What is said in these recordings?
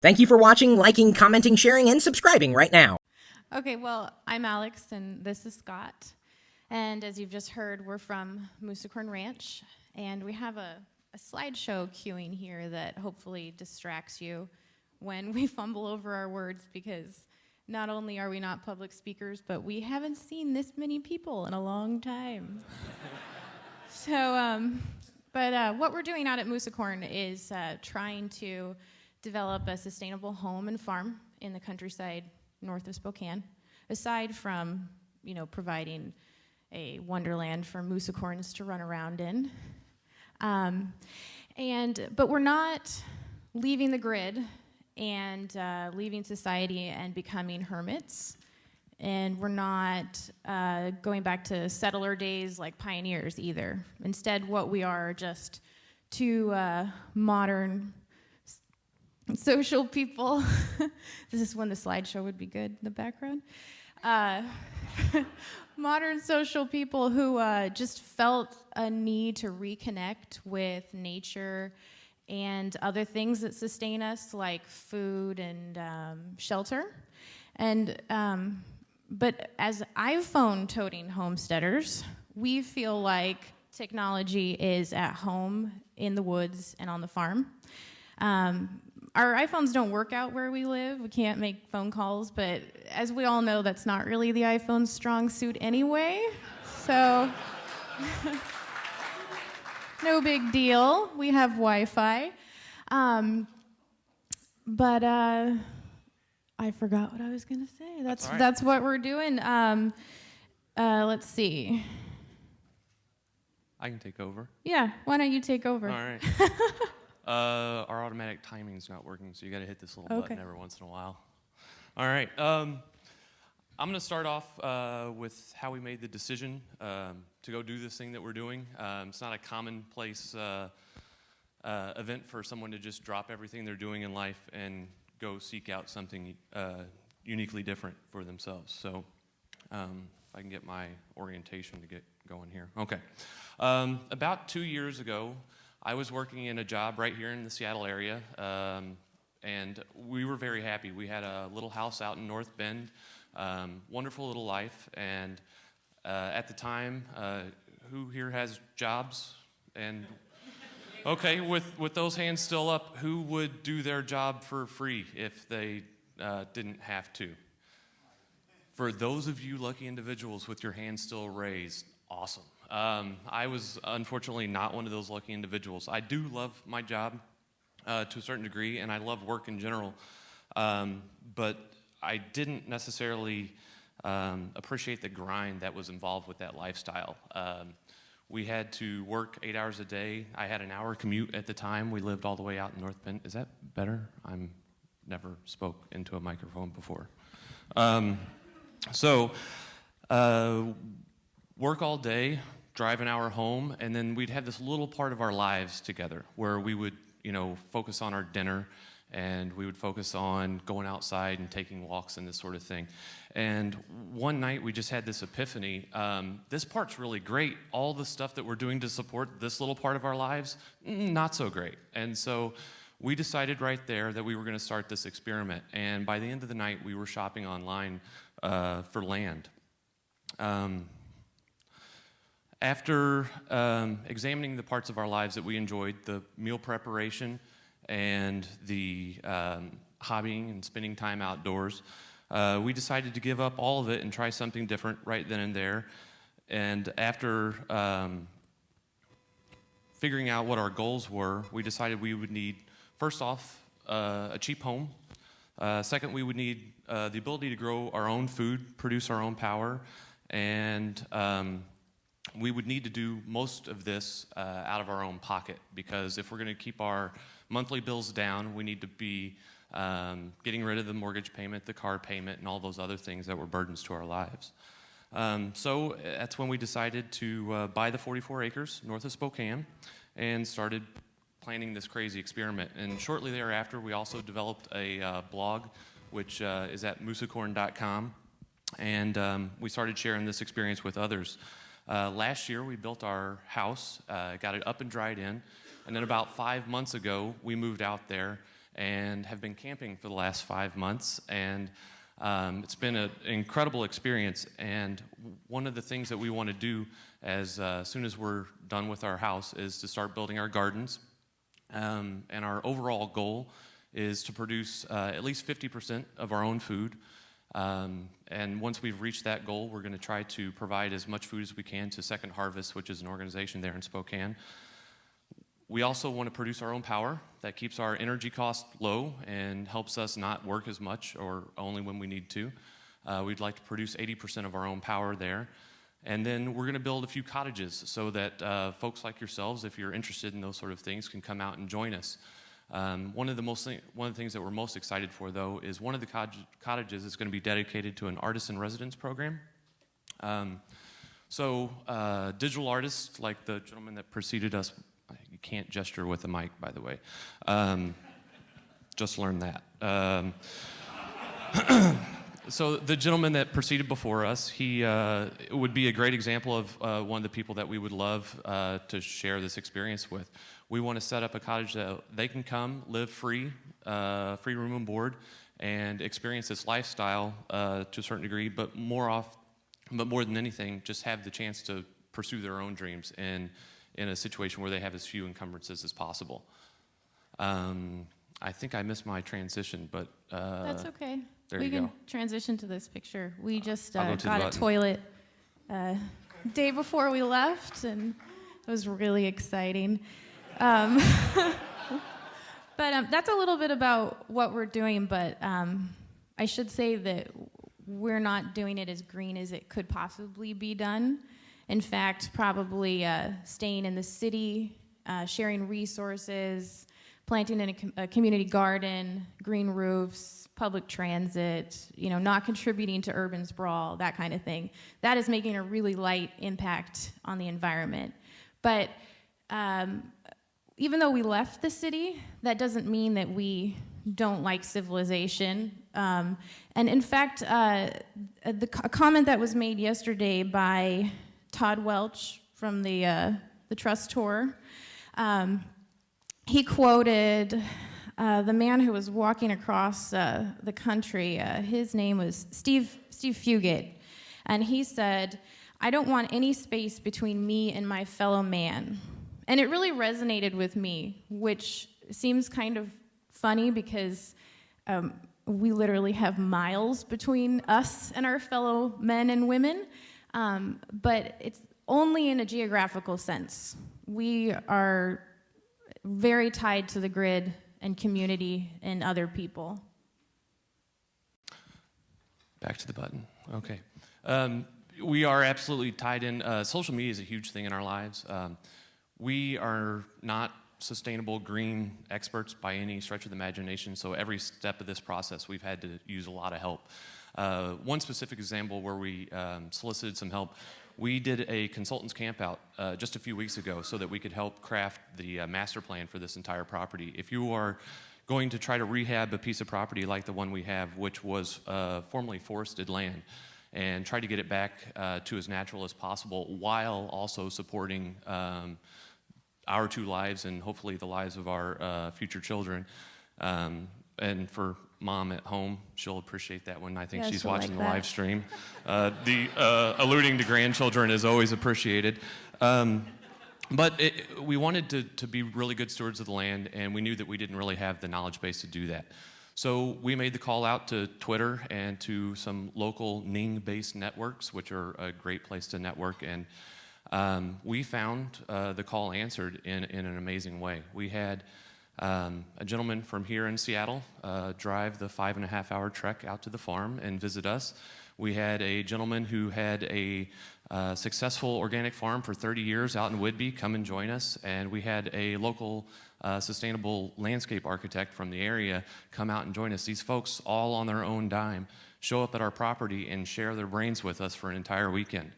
Thank you for watching, liking, commenting, sharing, and subscribing right now. Okay, well, I'm Alex, and this is Scott. And as you've just heard, we're from Muskorn Ranch, and we have a slideshow queuing here that hopefully distracts you when we fumble over our words, because not only are we not public speakers, but we haven't seen this many people in a long time. But what we're doing out at Muskorn is trying to develop a sustainable home and farm in the countryside north of Spokane, aside from, providing a wonderland for moosicorns to run around in. But we're not leaving the grid and leaving society and becoming hermits. And we're not going back to settler days like pioneers either. Instead, what we are just two modern social people. This is when the slideshow would be good in the background. Modern social people who just felt a need to reconnect with nature and other things that sustain us, like food and shelter. But as iPhone-toting homesteaders, we feel like technology is at home in the woods and on the farm. Our iPhones don't work out where we live. We can't make phone calls, but as we all know, that's not really the iPhone's strong suit anyway. So, no big deal. We have Wi-Fi. But I forgot what I was going to say. That's what we're doing. Let's see. I can take over. Yeah, why don't you take over? All right. Our automatic timing's not working, so you got to hit this little button every once in a while. All right. I'm going to start off with how we made the decision to go do this thing that we're doing. It's not a commonplace event for someone to just drop everything they're doing in life and go seek out something uniquely different for themselves. So if I can get my orientation to get going here. Okay. About 2 years ago, I was working in a job right here in the Seattle area, and we were very happy. We had a little house out in North Bend, wonderful little life, and at the time, who here has jobs? And okay, with those hands still up, who would do their job for free if they didn't have to? For those of you lucky individuals with your hands still raised, awesome. I was unfortunately not one of those lucky individuals. I do love my job to a certain degree, and I love work in general, but I didn't necessarily appreciate the grind that was involved with that lifestyle. We had to work 8 hours a day. I had an hour commute at the time. We lived all the way out in North Bend. Is that better? I'm never spoke into a microphone before. Work all day, drive an hour home, and then we'd have this little part of our lives together where we would, focus on our dinner, and we would focus on going outside and taking walks and this sort of thing. And one night we just had this epiphany. This part's really great. All the stuff that we're doing to support this little part of our lives, not so great. And so we decided right there that we were going to start this experiment. And by the end of the night, we were shopping online for land. After examining the parts of our lives that we enjoyed, the meal preparation and the hobbying and spending time outdoors, we decided to give up all of it and try something different right then and there. And after figuring out what our goals were, we decided we would need, first off, a cheap home. Second, we would need the ability to grow our own food, produce our own power, and we would need to do most of this out of our own pocket, because if we're going to keep our monthly bills down, we need to be getting rid of the mortgage payment, the car payment, and all those other things that were burdens to our lives. So that's when we decided to buy the 44 acres north of Spokane and started planning this crazy experiment. And shortly thereafter, we also developed a blog, which is at moosicorn.com, and we started sharing this experience with others. Last year, we built our house, got it up and dried in, and then about 5 months ago, we moved out there and have been camping for the last 5 months. And it's been an incredible experience. And one of the things that we want to do as soon as we're done with our house is to start building our gardens. And our overall goal is to produce at least 50% of our own food. And once we've reached that goal, we're going to try to provide as much food as we can to Second Harvest, which is an organization there in Spokane. We also want to produce our own power. That keeps our energy costs low and helps us not work as much or only when we need to. We'd like to produce 80% of our own power there. And then we're going to build a few cottages so that folks like yourselves, if you're interested in those sort of things, can come out and join us. One of the things that we're most excited for, though, is one of the cottages is going to be dedicated to an artist-in-residence program. Digital artists, like the gentleman that preceded us, you can't gesture with a mic, by the way. Just learned that. So the gentleman that proceeded before us, he would be a great example of one of the people that we would love to share this experience with. We want to set up a cottage that they can come, live free room and board, and experience this lifestyle to a certain degree, but more than anything, just have the chance to pursue their own dreams in a situation where they have as few encumbrances as possible. I think I missed my transition, but that's okay. We can transition to this picture. We just got a toilet day before we left, and it was really exciting. But that's a little bit about what we're doing, but I should say that we're not doing it as green as it could possibly be done. In fact, probably staying in the city, sharing resources, planting in a community garden, green roofs, public transit, not contributing to urban sprawl, that kind of thing. That is making a really light impact on the environment. But even though we left the city, that doesn't mean that we don't like civilization. And in fact, a comment that was made yesterday by Todd Welch from the Trust Tour, he quoted the man who was walking across the country. His name was Steve Fugate, and he said, "I don't want any space between me and my fellow man." And it really resonated with me, which seems kind of funny because we literally have miles between us and our fellow men and women, but it's only in a geographical sense. We are very tied to the grid and community and other people. Back to the button. Okay. We are absolutely tied in. Social media is a huge thing in our lives. We are not sustainable green experts by any stretch of the imagination, so every step of this process we've had to use a lot of help. One specific example where we solicited some help, we did a consultants camp out just a few weeks ago so that we could help craft the master plan for this entire property. If you are going to try to rehab a piece of property like the one we have, which was formerly forested land, and try to get it back to as natural as possible while also supporting our two lives and hopefully the lives of our future children. And for Mom at home, she'll appreciate that one. I think she's watching the live stream. The alluding to grandchildren is always appreciated. But we wanted to be really good stewards of the land, and we knew that we didn't really have the knowledge base to do that. So we made the call out to Twitter and to some local Ning-based networks, which are a great place to network. And we found the call answered in an amazing way. We had a gentleman from here in Seattle drive the 5.5-hour trek out to the farm and visit us. We had a gentleman who had a successful organic farm for 30 years out in Whidbey come and join us. And we had a local sustainable landscape architect from the area come out and join us. These folks, all on their own dime, show up at our property and share their brains with us for an entire weekend.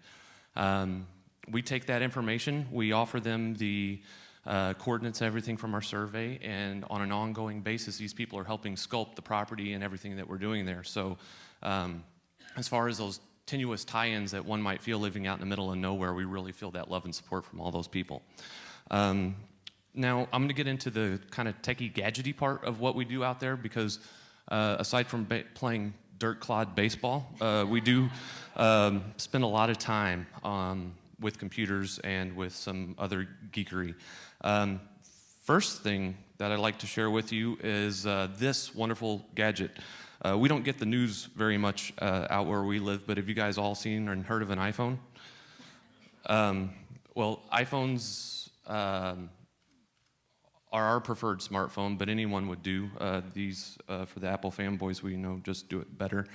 We take that information, we offer them the coordinates, everything from our survey, and on an ongoing basis, these people are helping sculpt the property and everything that we're doing there. So as far as those tenuous tie-ins that one might feel living out in the middle of nowhere, we really feel that love and support from all those people. Now, I'm going to get into the kind of techie, gadgety part of what we do out there because aside from playing dirt clod baseball, we do spend a lot of time with computers and with some other geekery. First thing that I'd like to share with you is this wonderful gadget. We don't get the news very much out where we live, but have you guys all seen and heard of an iPhone? Well, iPhones are our preferred smartphone, but anyone would do. These, for the Apple fanboys, we know just do it better.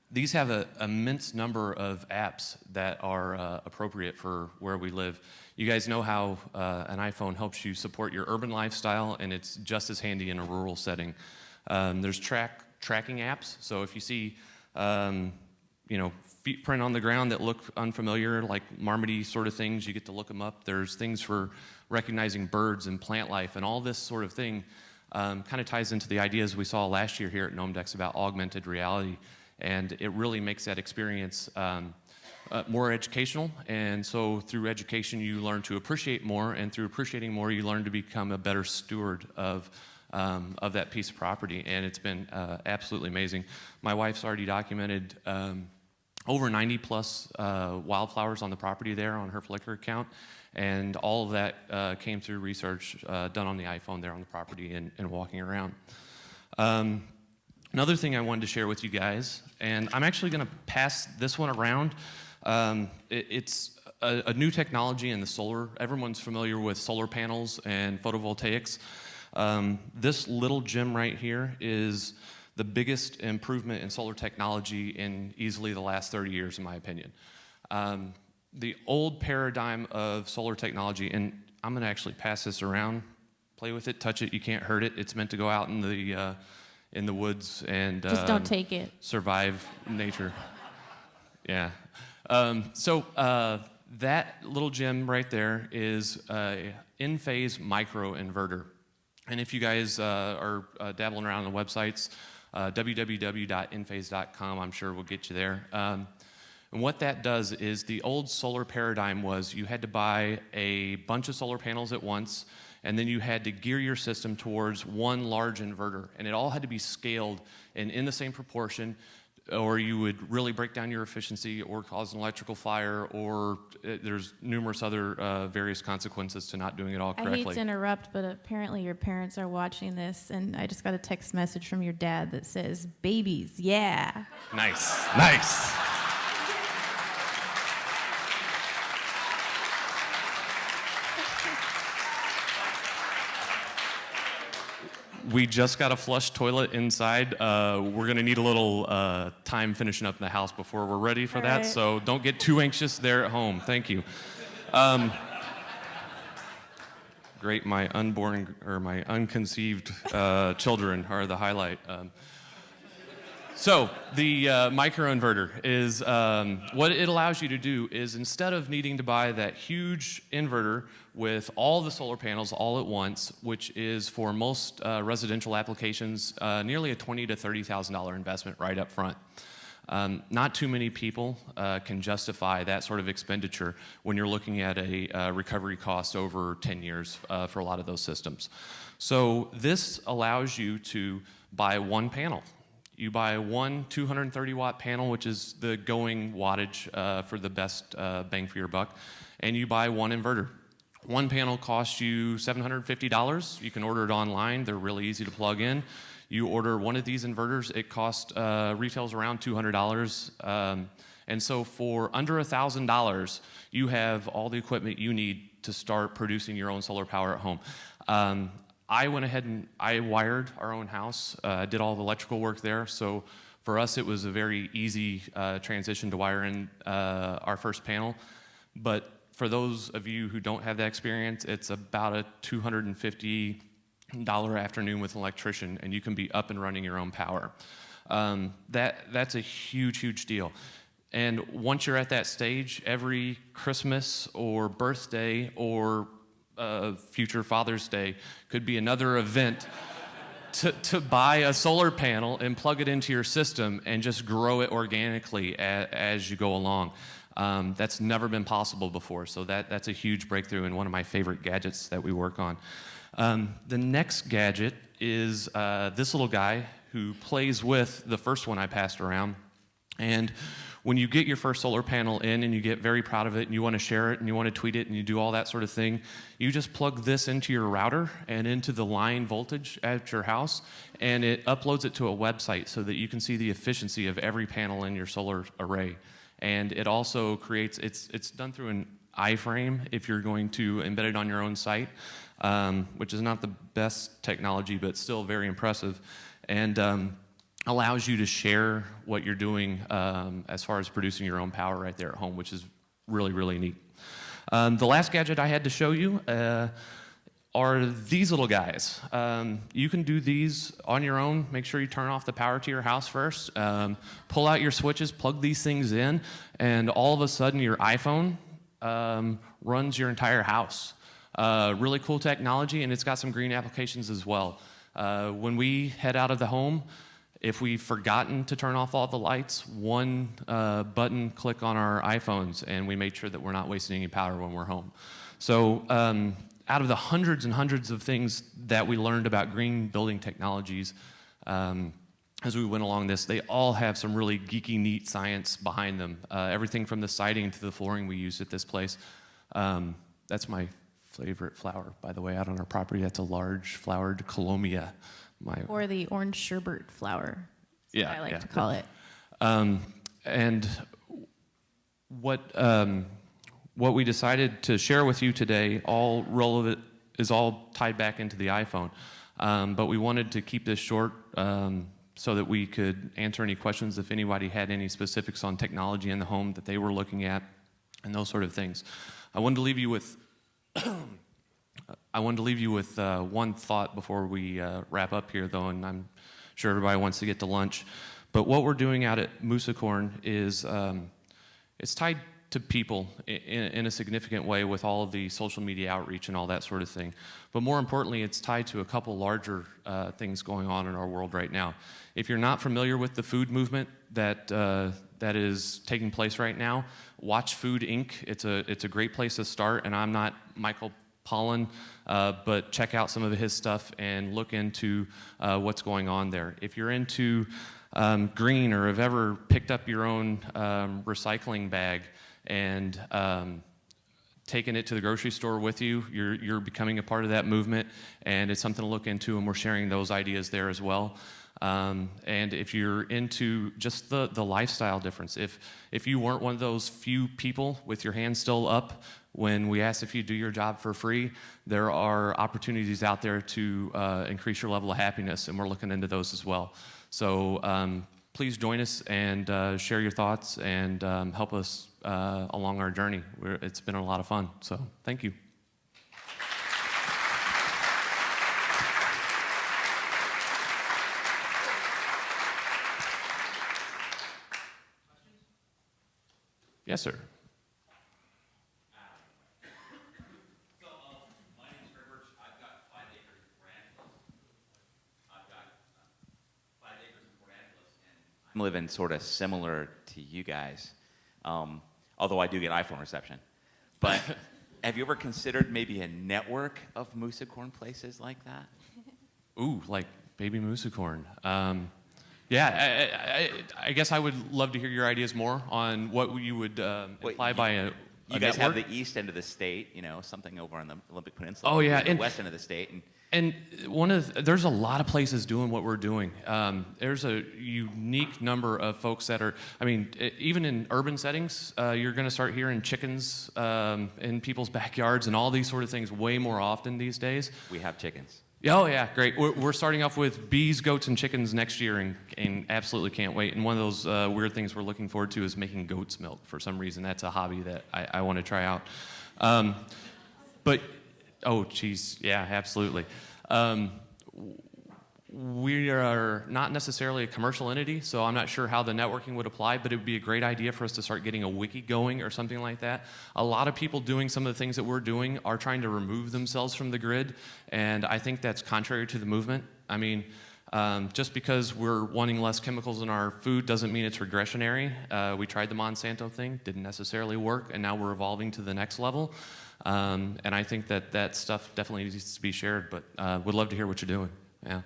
These have an immense number of apps that are appropriate for where we live. You guys know how an iPhone helps you support your urban lifestyle, and it's just as handy in a rural setting. There's tracking apps, so if you see feet print on the ground that look unfamiliar, like marmoty sort of things, you get to look them up. There's things for recognizing birds and plant life, and all this sort of thing kind of ties into the ideas we saw last year here at Gnomedex about augmented reality, and it really makes that experience more educational. And so through education, you learn to appreciate more, and through appreciating more, you learn to become a better steward of that piece of property, and it's been absolutely amazing. My wife's already documented over 90 plus wildflowers on the property there on her Flickr account, and all of that came through research done on the iPhone there on the property and walking around. Another thing I wanted to share with you guys, and I'm actually going to pass this one around. It's a new technology in the solar. Everyone's familiar with solar panels and photovoltaics. This little gem right here is the biggest improvement in solar technology in easily the last 30 years, in my opinion. The old paradigm of solar technology, and I'm going to actually pass this around, play with it, touch it, you can't hurt it. It's meant to go out in the woods and just don't take it. Survive nature. Yeah. That little gem right there is an in-phase microinverter. And if you guys are dabbling around on the websites, www.inphase.com, I'm sure will get you there. And what that does is the old solar paradigm was you had to buy a bunch of solar panels at once, and then you had to gear your system towards one large inverter. And it all had to be scaled and in the same proportion, or you would really break down your efficiency or cause an electrical fire, or there's numerous other various consequences to not doing it all correctly. I hate to interrupt, but apparently your parents are watching this, and I just got a text message from your dad that says, "Babies, yeah." Nice, nice. We just got a flush toilet inside. We're going to need a little time finishing up in the house before we're ready for that, so don't get too anxious there at home. Thank you. Great, my unconceived children are the highlight. So the microinverter is, what it allows you to do is instead of needing to buy that huge inverter with all the solar panels all at once, which is for most residential applications nearly a $20,000 to $30,000 investment right up front. Not too many people can justify that sort of expenditure when you're looking at a recovery cost over 10 years for a lot of those systems. So this allows you to buy one panel. You buy one 230 watt panel, which is the going wattage for the best bang for your buck, and you buy one inverter. One panel costs you $750. You can order it online. They're really easy to plug in. You order one of these inverters, it costs retails around $200. And so for under $1,000, you have all the equipment you need to start producing your own solar power at home. I went ahead and I wired our own house. I did all the electrical work there. So for us, it was a very easy transition to wire in our first panel. But for those of you who don't have that experience, it's about a $250 afternoon with an electrician, and you can be up and running your own power. That's a huge, huge deal. And once you're at that stage, every Christmas or birthday or future Father's Day could be another event to buy a solar panel and plug it into your system and just grow it organically as you go along. That's never been possible before, so that's a huge breakthrough and one of my favorite gadgets that we work on. The next gadget is this little guy who plays with the first one I passed around. And when you get your first solar panel in and you get very proud of it and you want to share it and you want to tweet it and you do all that sort of thing, you just plug this into your router and into the line voltage at your house, and it uploads it to a website so that you can see the efficiency of every panel in your solar array. And it also creates, it's done through an iframe if you're going to embed it on your own site, which is not the best technology, but still very impressive. And allows you to share what you're doing as far as producing your own power right there at home, which is really, really neat. The last gadget I had to show you are these little guys. You can do these on your own. Make sure you turn off the power to your house first. Pull out your switches, plug these things in, and all of a sudden your iPhone runs your entire house. Really cool technology, and it's got some green applications as well. When we head out of the home, if we've forgotten to turn off all the lights, one button click on our iPhones, and we make sure that we're not wasting any power when we're home. So out of the hundreds and hundreds of things that we learned about green building technologies as we went along this, they all have some really geeky, neat science behind them. Everything from the siding to the flooring we use at this place. That's my favorite flower, by the way, out on our property. That's a large flowered Colomia. Or the orange sherbet flower, yeah, I like to call it. And what we decided to share with you today, all relevant, is all tied back into the iPhone. But we wanted to keep this short so that we could answer any questions if anybody had any specifics on technology in the home that they were looking at and those sort of things. I wanted to leave you with one thought before we wrap up here, though, and I'm sure everybody wants to get to lunch. But what we're doing out at Muskorn is it's tied to people in a significant way with all of the social media outreach and all that sort of thing. But more importantly, it's tied to a couple larger things going on in our world right now. If you're not familiar with the food movement that is taking place right now, watch Food Inc. It's a great place to start, and I'm not Michael Pollan, but check out some of his stuff and look into what's going on there. If you're into green or have ever picked up your own recycling bag and taken it to the grocery store with you, you're becoming a part of that movement, and it's something to look into, and we're sharing those ideas there as well. And if you're into just the lifestyle difference, if you weren't one of those few people with your hand still up when we asked if you do your job for free, there are opportunities out there to increase your level of happiness, and we're looking into those as well. So please join us and share your thoughts and help us along our journey. It's been a lot of fun, so thank you. Yes, sir. I'm living sort of similar to you guys, although I do get iPhone reception. But have you ever considered maybe a network of Moosicorn places like that? Ooh, like Baby Moosicorn. Yeah, I guess I would love to hear your ideas more on what you would imply by a You guys network. have the east end of the state, you know, something over on the Olympic Peninsula. Oh, yeah, The and west end of the state. And there's a lot of places doing what we're doing. There's a unique number of folks that are, I mean, even in urban settings, you're going to start hearing chickens in people's backyards and all these sort of things way more often these days. We have chickens. Oh, yeah, great. We're starting off with bees, goats, and chickens next year, and absolutely can't wait. And one of those weird things we're looking forward to is making goat's milk for some reason. That's a hobby that I want to try out. But, oh, geez, yeah, absolutely. We are not necessarily a commercial entity, so I'm not sure how the networking would apply, but it would be a great idea for us to start getting a wiki going or something like that. A lot of people doing some of the things that we're doing are trying to remove themselves from the grid, and I think that's contrary to the movement. I mean, Just because we're wanting less chemicals in our food doesn't mean it's regressionary. We tried the Monsanto thing, didn't necessarily work, and now we're evolving to the next level. And I think that stuff definitely needs to be shared, but would love to hear what you're doing. Yeah.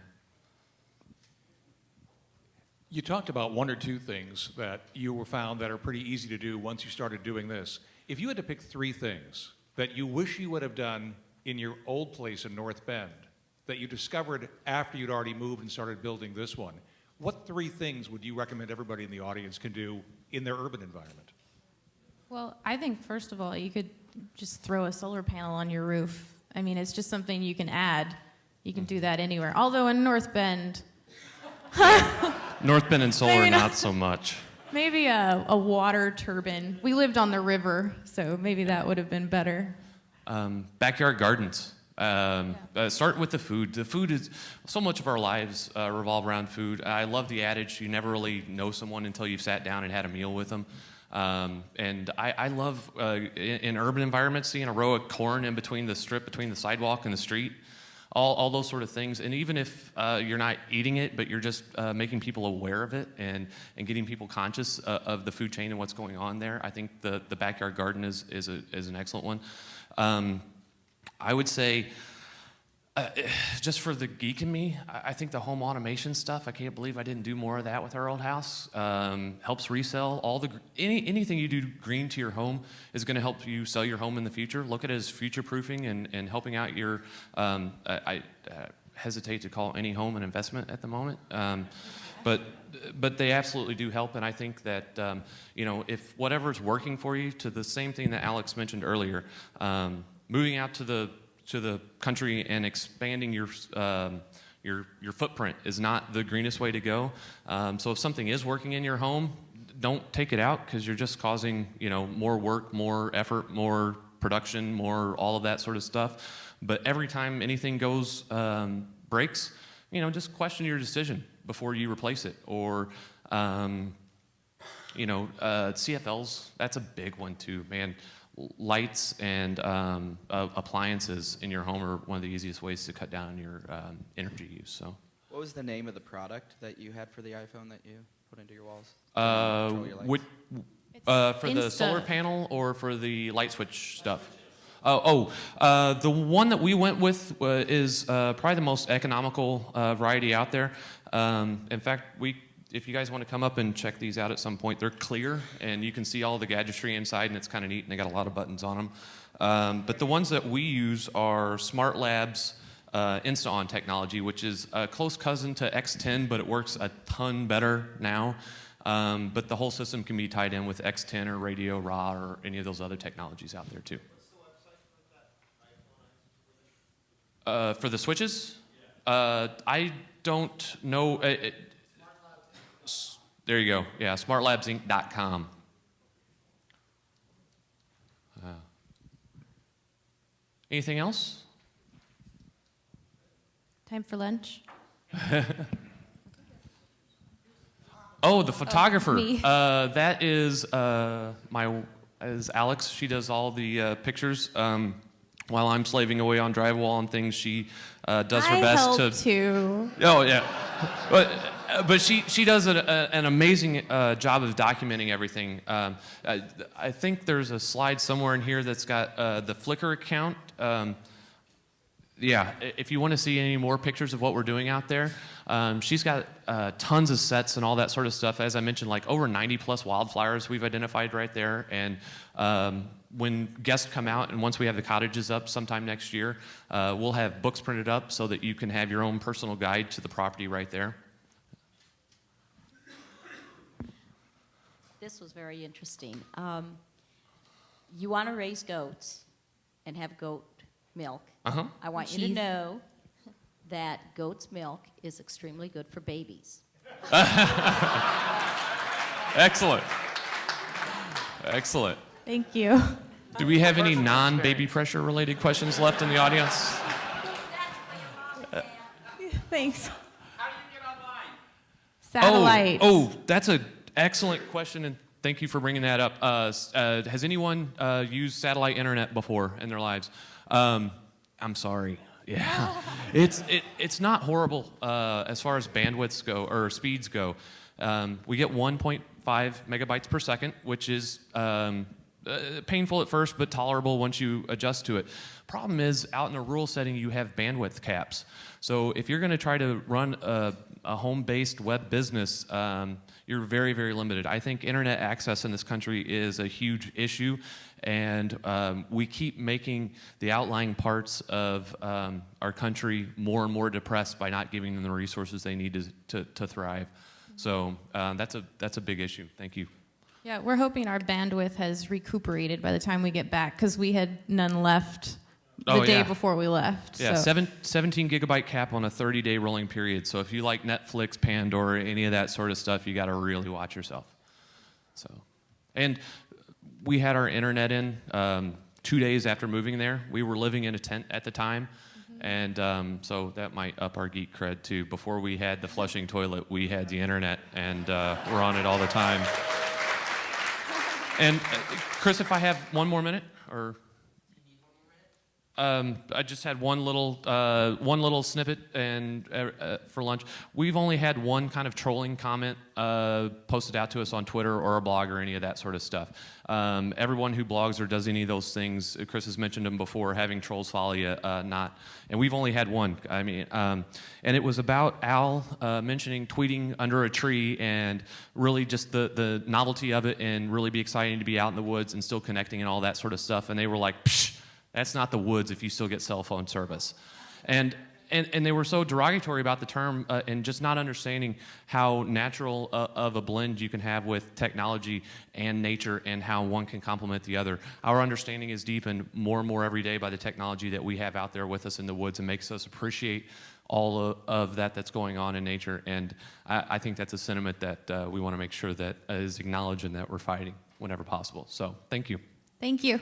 You talked about one or two things that you were found that are pretty easy to do once you started doing this. If you had to pick three things that you wish you would have done in your old place in North Bend that you discovered after you'd already moved and started building this one, what three things would you recommend everybody in the audience can do in their urban environment? Well, I think first of all, you could just throw a solar panel on your roof. I mean, it's just something you can add. You can do that anywhere. Although in North Bend, North Bend and solar, Maybe not so much. maybe a water turbine. We lived on the river, so maybe that would have been better. Backyard gardens. Start with the food. The food is, so much of our lives revolve around food. I love the adage, you never really know someone until you've sat down and had a meal with them. And I love, in urban environments, seeing a row of corn in between the strip, between the sidewalk and the street. All those sort of things. And even if you're not eating it, but you're just making people aware of it and getting people conscious of the food chain and what's going on there, I think the backyard garden is an excellent one. I would say, just for the geek in me, I think the home automation stuff, I can't believe I didn't do more of that with our old house. Helps resell. Anything you do green to your home is going to help you sell your home in the future. Look at it as future-proofing and helping out your, I hesitate to call any home an investment at the moment. But they absolutely do help, and I think that if whatever's working for you, to the same thing that Alex mentioned earlier, moving out to the country and expanding your footprint is not the greenest way to go. So if something is working in your home, don't take it out because you're just causing more work, more effort, more production, more all of that sort of stuff. But every time anything breaks, just question your decision before you replace it. Or CFLs, that's a big one too, man. Lights and appliances in your home are one of the easiest ways to cut down your energy use. So, what was the name of the product that you had for the iPhone that you put into your walls? For the solar panel or for the light switch stuff? The one that we went with is probably the most economical variety out there. In fact, if you guys want to come up and check these out at some point, they're clear, and you can see all the gadgetry inside, and it's kind of neat, and they got a lot of buttons on them. But the ones that we use are Smart Labs Insta-On technology, which is a close cousin to X10, but it works a ton better now. But the whole system can be tied in with X10 or Radio Raw or any of those other technologies out there, too. For the switches? I don't know. There you go. Yeah, smartlabsinc.com. Anything else? Time for lunch? Oh, the photographer. Me. That is is Alex. She does all the pictures. While I'm slaving away on drywall and things, she does her best help to. Too. Oh yeah, but she does an amazing job of documenting everything. I think there's a slide somewhere in here that's got the Flickr account. Yeah, if you want to see any more pictures of what we're doing out there, she's got tons of sets and all that sort of stuff. As I mentioned, like over 90 plus wildflowers we've identified right there. And when guests come out and once we have the cottages up sometime next year, we'll have books printed up so that you can have your own personal guide to the property right there. This was very interesting. You want to raise goats and have goat milk. Uh-huh. I want you to know that goat's milk is extremely good for babies. Excellent. Excellent. Thank you. Do we have any non-baby pressure related questions left in the audience? Thanks. How do you get online? Satellite. Oh, that's an excellent question, and thank you for bringing that up. Has anyone used satellite internet before in their lives? I'm sorry. Yeah, it's not horrible as far as bandwidths go or speeds go. We get 1.5 megabytes per second, which is painful at first, but tolerable once you adjust to it. Problem is, out in a rural setting, you have bandwidth caps. So if you're going to try to run a home-based web business, you're very, very limited. I think internet access in this country is a huge issue, and we keep making the outlying parts of our country more and more depressed by not giving them the resources they need to thrive. So that's a big issue. Thank you. Yeah, we're hoping our bandwidth has recuperated by the time we get back, because we had none left the day before we left. Yeah, so. 17 gigabyte cap on a 30-day rolling period. So if you like Netflix, Pandora, any of that sort of stuff, you got to really watch yourself. So, and we had our internet in 2 days after moving there. We were living in a tent at the time. And so that might up our geek cred too. Before we had the flushing toilet, we had the internet, and we're on it all the time. And Chris, if I have one more minute, or I just had one little snippet, and for lunch, we've only had one kind of trolling comment posted out to us on Twitter or a blog or any of that sort of stuff. Everyone who blogs or does any of those things, Chris has mentioned them before, having trolls follow you, not. And we've only had one. I mean, and it was about Al mentioning tweeting under a tree, and really just the novelty of it, and really be exciting to be out in the woods and still connecting and all that sort of stuff. And they were like, psh, that's not the woods if you still get cell phone service. And they were so derogatory about the term, and just not understanding how natural of a blend you can have with technology and nature, and how one can complement the other. Our understanding is deepened more and more every day by the technology that we have out there with us in the woods, and makes us appreciate all of that's going on in nature. And I think that's a sentiment that we want to make sure that is acknowledged and that we're fighting whenever possible. So thank you. Thank you.